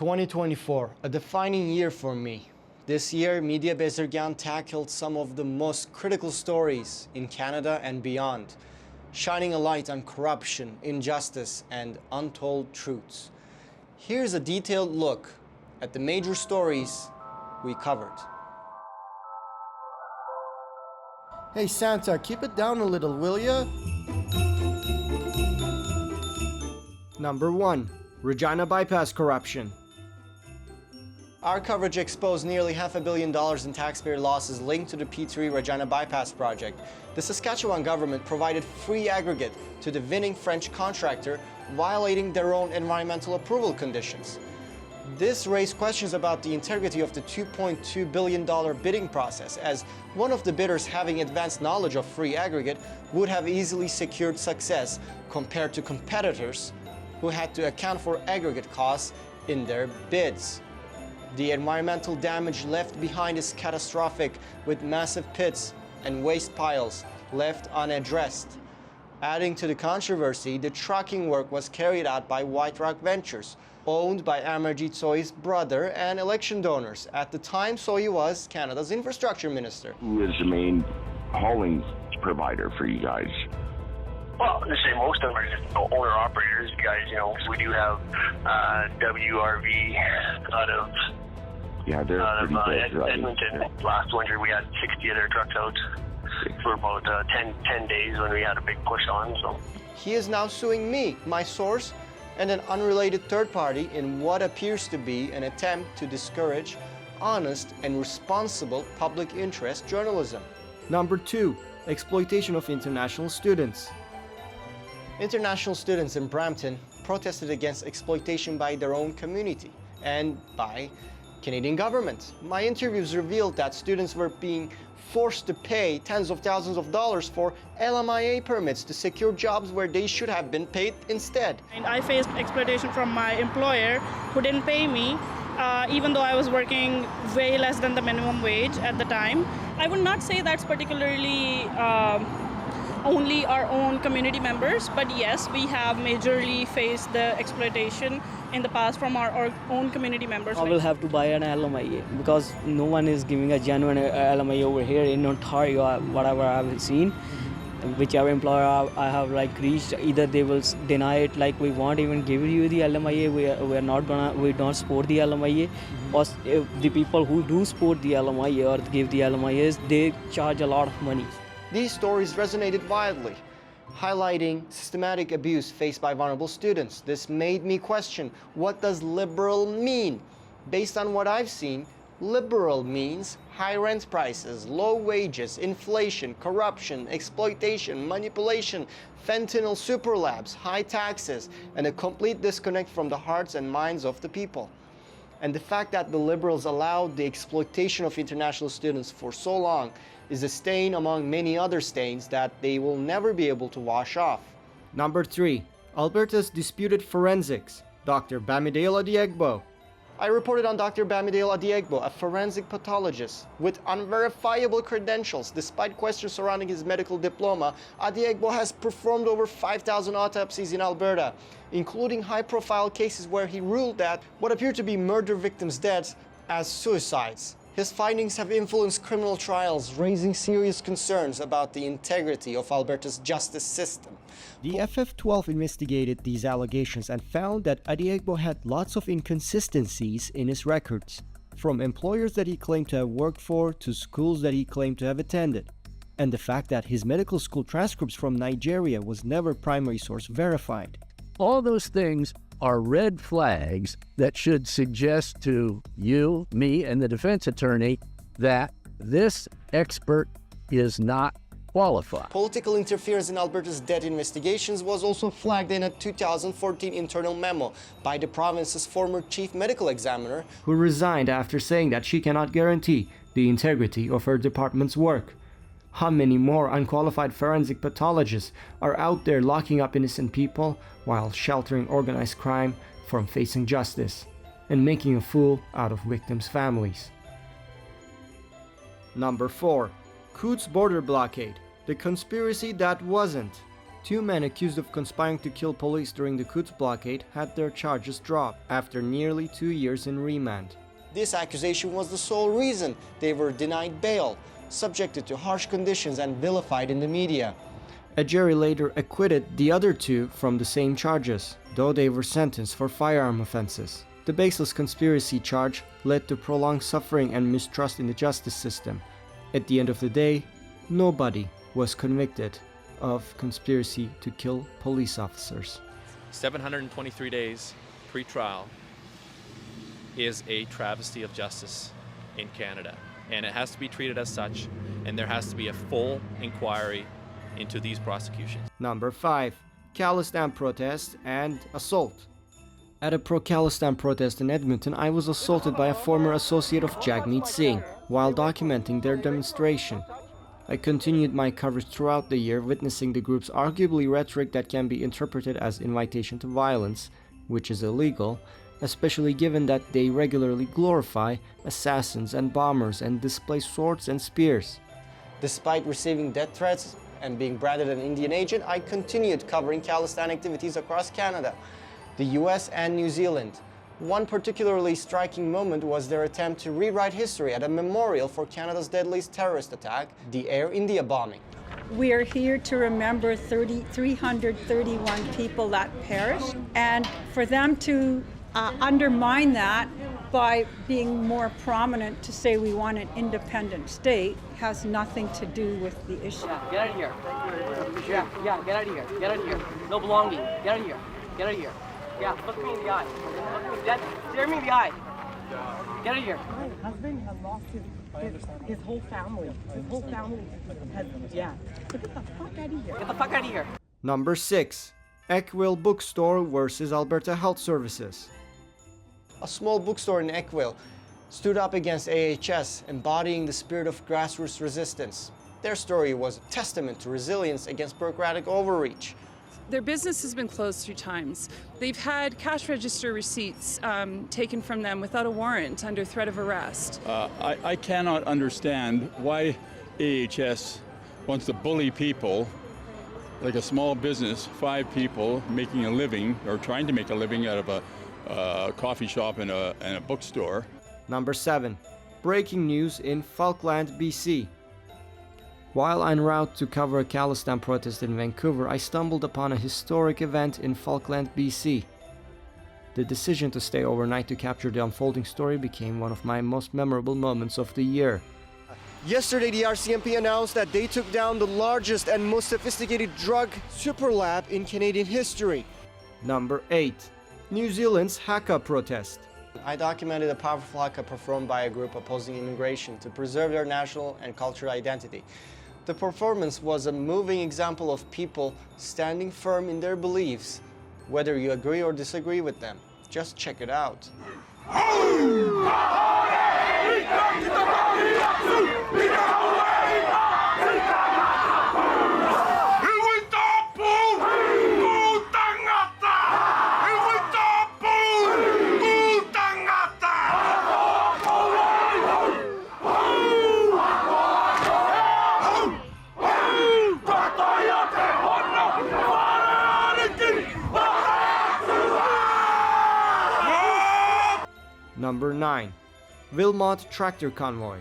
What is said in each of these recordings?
2024, a defining year for me. This year, Media Bezirgan tackled some of the most critical stories in Canada and beyond, shining a light on corruption, injustice, and untold truths. Here's a detailed look at the major stories we covered. Hey Santa, keep it down a little, will ya? Number 1. Regina Bypass corruption. Our coverage exposed nearly $500 million in taxpayer losses linked to the P3 Regina Bypass project. The Saskatchewan government provided free aggregate to the winning French contractor, violating their own environmental approval conditions. This raised questions about the integrity of the $2.2 billion bidding process, as one of the bidders having advanced knowledge of free aggregate would have easily secured success compared to competitors who had to account for aggregate costs in their bids. The environmental damage left behind is catastrophic, with massive pits and waste piles left unaddressed. Adding to the controversy, the trucking work was carried out by White Rock Ventures, owned by Amarjeet Sohi's brother and election donors. At the time, Sohi was Canada's infrastructure minister. Who is the main hauling provider for you guys? Well, to say most of them are just owner-operators. You guys, we do have WRV out of Edmonton. Last winter, we had 60 of their trucks out for about 10 days when we had a big push on. So he is now suing me, my source, and an unrelated third party in what appears to be an attempt to discourage honest and responsible public interest journalism. Number 2. Exploitation of international students. International students in Brampton protested against exploitation by their own community and by Canadian government. My interviews revealed that students were being forced to pay tens of thousands of dollars for LMIA permits to secure jobs where they should have been paid instead. And I faced exploitation from my employer, who didn't pay me, even though I was working way less than the minimum wage at the time. I would not say that's particularly only our own community members, but yes, we have majorly faced the exploitation in the past from our own community members. I will have to buy an LMIA because no one is giving a genuine LMIA over here in Ontario. Whatever I've seen, whichever employer I have reached, either they will deny it, like we won't even give you the LMIA. We don't support the LMIA. Or if the people who do support the LMIA or give the LMIAs, they charge a lot of money. These stories resonated widely, highlighting systematic abuse faced by vulnerable students. This made me question, what does liberal mean? Based on what I've seen, liberal means high rent prices, low wages, inflation, corruption, exploitation, manipulation, fentanyl super labs, high taxes, and a complete disconnect from the hearts and minds of the people. And the fact that the liberals allowed the exploitation of international students for so long is a stain among many other stains that they will never be able to wash off. Number 3. Alberta's disputed forensics. Dr. Bamidele Adiegbo. I reported on Dr. Bamidele Adiegbo, a forensic pathologist with unverifiable credentials. Despite questions surrounding his medical diploma, Adiegbo has performed over 5,000 autopsies in Alberta, including high-profile cases where he ruled that what appeared to be murder victims' deaths as suicides. His findings have influenced criminal trials, raising serious concerns about the integrity of Alberta's justice system. The FF12 investigated these allegations and found that Adiegbo had lots of inconsistencies in his records, from employers that he claimed to have worked for to schools that he claimed to have attended, and the fact that his medical school transcripts from Nigeria was never primary source verified. All those things are red flags that should suggest to you, me, and the defense attorney that this expert is not qualified. Political interference in Alberta's death investigations was also flagged in a 2014 internal memo by the province's former chief medical examiner, who resigned after saying that she cannot guarantee the integrity of her department's work. How many more unqualified forensic pathologists are out there locking up innocent people while sheltering organized crime from facing justice and making a fool out of victims' families? Number 4. Coutts Border Blockade, the conspiracy that wasn't. 2 men accused of conspiring to kill police during the Coutts blockade had their charges dropped after nearly 2 years in remand. This accusation was the sole reason they were denied bail, subjected to harsh conditions and vilified in the media. A jury later acquitted the other 2 from the same charges, though they were sentenced for firearm offenses. The baseless conspiracy charge led to prolonged suffering and mistrust in the justice system. At the end of the day, nobody was convicted of conspiracy to kill police officers. 723 days pre-trial is a travesty of justice in Canada, and it has to be treated as such, and there has to be a full inquiry into these prosecutions. Number 5. Khalistani protest and assault. At a pro-Khalistani protest in Edmonton, I was assaulted by a former associate of Jagmeet Singh while documenting their demonstration. I continued my coverage throughout the year, witnessing the group's arguably rhetoric that can be interpreted as invitation to violence, which is illegal, especially given that they regularly glorify assassins and bombers and display swords and spears. Despite receiving death threats and being branded an Indian agent, I continued covering Khalistani activities across Canada, the US and New Zealand. One particularly striking moment was their attempt to rewrite history at a memorial for Canada's deadliest terrorist attack, the Air India bombing. We are here to remember 331 people that perished, and for them to undermine that by being more prominent to say we want an independent state has nothing to do with the issue. Yeah, get out of here. Yeah, get out of here. Get out of here. No belonging. Get out of here. Get out of here. Yeah, look me in the eye. Stare me in the eye. Get out of here. My husband has lost his whole family. His whole family has, yeah. So get the fuck out of here. Get the fuck out of here. Number 6. Eckville Bookstore versus Alberta Health Services. A small bookstore in Eckville stood up against AHS, embodying the spirit of grassroots resistance. Their story was a testament to resilience against bureaucratic overreach. Their business has been closed 3 times. They've had cash register receipts taken from them without a warrant under threat of arrest. I cannot understand why AHS wants to bully people, like a small business, 5 people making a living or trying to make a living out of a coffee shop and a bookstore. Number 7. Breaking news in Falkland, BC. While en route to cover a Khalistani protest in Vancouver, I stumbled upon a historic event in Falkland, BC. The decision to stay overnight to capture the unfolding story became one of my most memorable moments of the year. Yesterday, the RCMP announced that they took down the largest and most sophisticated drug super lab in Canadian history. Number 8. New Zealand's Haka protest. I documented a powerful haka performed by a group opposing immigration to preserve their national and cultural identity. The performance was a moving example of people standing firm in their beliefs, whether you agree or disagree with them. Just check it out. Number 9. Vermont Tractor Convoy.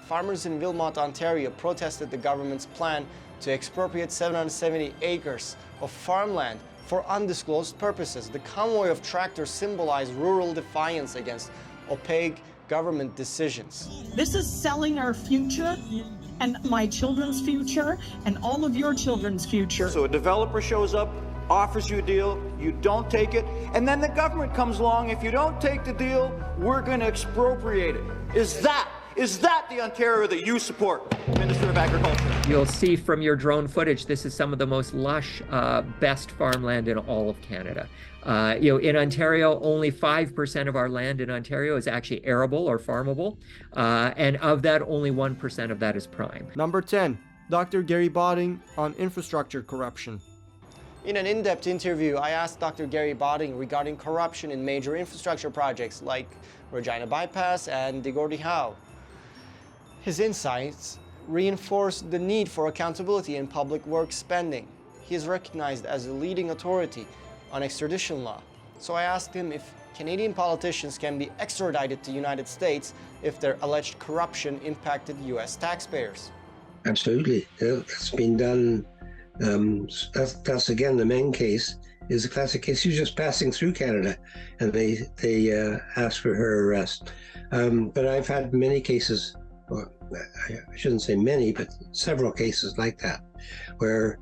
Farmers in Vermont, Ontario protested the government's plan to expropriate 770 acres of farmland for undisclosed purposes. The convoy of tractors symbolized rural defiance against opaque government decisions. This is selling our future and my children's future and all of your children's future. So a developer shows up, offers you a deal, you don't take it, and then the government comes along. If you don't take the deal, we're going to expropriate it. Is that the Ontario that you support, Minister of Agriculture? You'll see from your drone footage, this is some of the most lush, best farmland in all of Canada. In Ontario, only 5% of our land in Ontario is actually arable or farmable, and of that, only 1% of that is prime. Number 10. Dr. Gary Boding on infrastructure corruption. In an in-depth interview, I asked Dr. Gary Boding regarding corruption in major infrastructure projects like Regina Bypass and the Gordie Howe. His insights reinforced the need for accountability in public works spending. he is recognized as a leading authority on extradition law. So I asked him if Canadian politicians can be extradited to the United States if their alleged corruption impacted US taxpayers. Absolutely. That's been done. That's again, the Meng case is a classic case. She was just passing through Canada and they asked for her arrest. But I've had many cases, well, I shouldn't say many, but several cases like that, where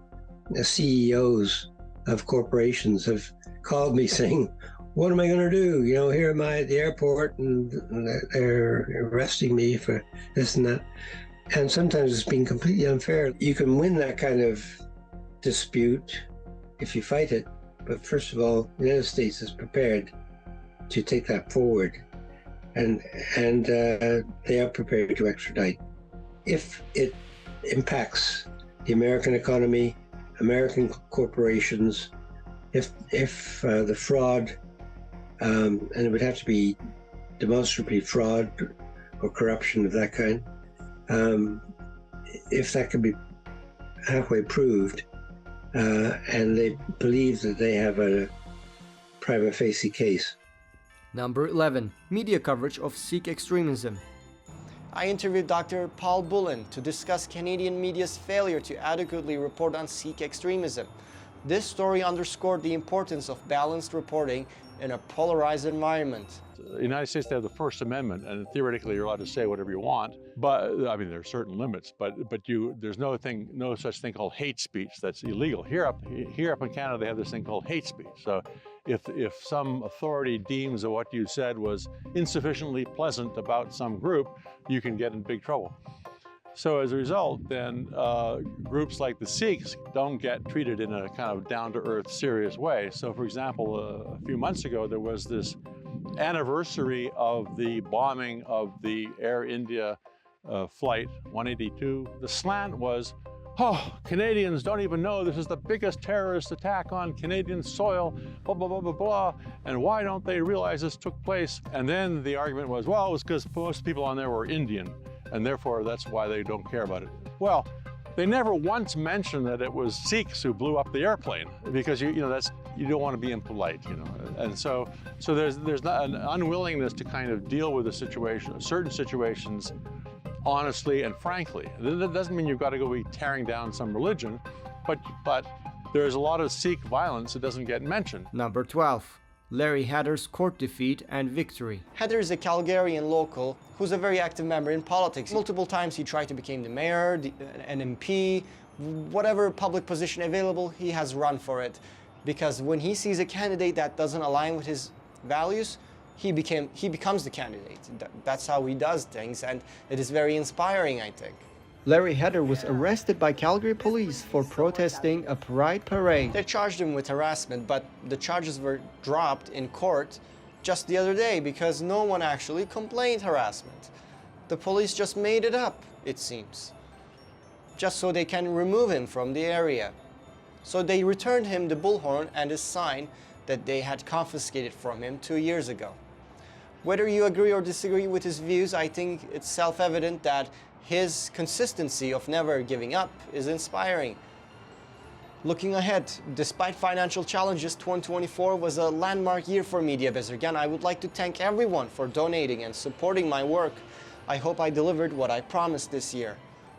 the CEOs of corporations have called me saying, what am I going to do? You know, here am I at the airport and they're arresting me for this and that. And sometimes it's been completely unfair. You can win that kind of dispute if you fight it. But first of all, the United States is prepared to take that forward. And they are prepared to extradite if it impacts the American economy, American corporations, if the fraud, and it would have to be demonstrably fraud or corruption of that kind, if that could be halfway proved, and they believe that they have a prima facie case. Number 11. Media coverage of Sikh extremism. I interviewed Dr. Paul Bullen to discuss Canadian media's failure to adequately report on Sikh extremism. This story underscored the importance of balanced reporting in a polarized environment. The United States, they have the First Amendment, and theoretically you're allowed to say whatever you want. But I mean, there are certain limits. But there's no such thing called hate speech that's illegal. Here up in Canada, they have this thing called hate speech. So if some authority deems that what you said was insufficiently pleasant about some group, you can get in big trouble. So as a result, then groups like the Sikhs don't get treated in a kind of down-to-earth, serious way. So for example, a few months ago, there was this anniversary of the bombing of the Air India flight 182. The slant was, oh, Canadians don't even know this is the biggest terrorist attack on Canadian soil, blah, blah, blah, blah, blah. And why don't they realize this took place? And then the argument was, well, it was because most people on there were Indian, and therefore that's why they don't care about it. Well, they never once mentioned that it was Sikhs who blew up the airplane, because you don't want to be impolite, and so there's not an unwillingness to kind of deal with certain situations honestly and frankly. That doesn't mean you've got to go be tearing down some religion, but there's a lot of Sikh violence that doesn't get mentioned. Number 12. Larry Hatter's court defeat and victory. Hatter is a Calgarian local who's a very active member in politics. Multiple times he tried to become the mayor, an MP, whatever public position available, he has run for it. Because when he sees a candidate that doesn't align with his values, he becomes the candidate. That's how he does things, and it is very inspiring, I think. Larry Hatter was arrested by Calgary police for protesting a pride parade. They charged him with harassment, but the charges were dropped in court just the other day because no one actually complained harassment. The police just made it up, it seems, just so they can remove him from the area. So they returned him the bullhorn and a sign that they had confiscated from him 2 years ago. Whether you agree or disagree with his views, I think it's self-evident that his consistency of never giving up is inspiring. Looking ahead, despite financial challenges, 2024 was a landmark year for Media Bezirgan. I would like to thank everyone for donating and supporting my work. I hope I delivered what I promised this year.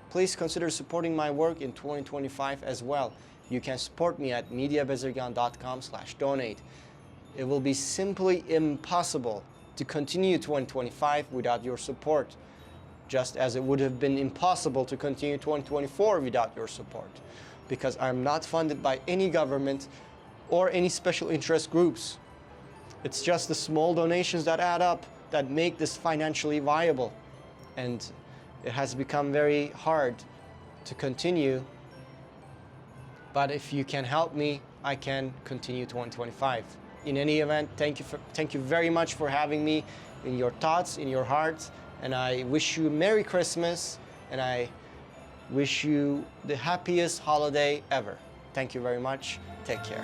Please consider supporting my work in 2025 as well. You can support me at mediabezirgan.com/donate. It will be simply impossible to continue 2025 without your support, just as it would have been impossible to continue 2024 without your support, because I'm not funded by any government or any special interest groups. It's just the small donations that add up that make this financially viable, and it has become very hard to continue. But if you can help me, I can continue 2025. In any event, thank you very much for having me in your thoughts, in your hearts, and I wish you Merry Christmas, and I wish you the happiest holiday ever. Thank you very much. Take care.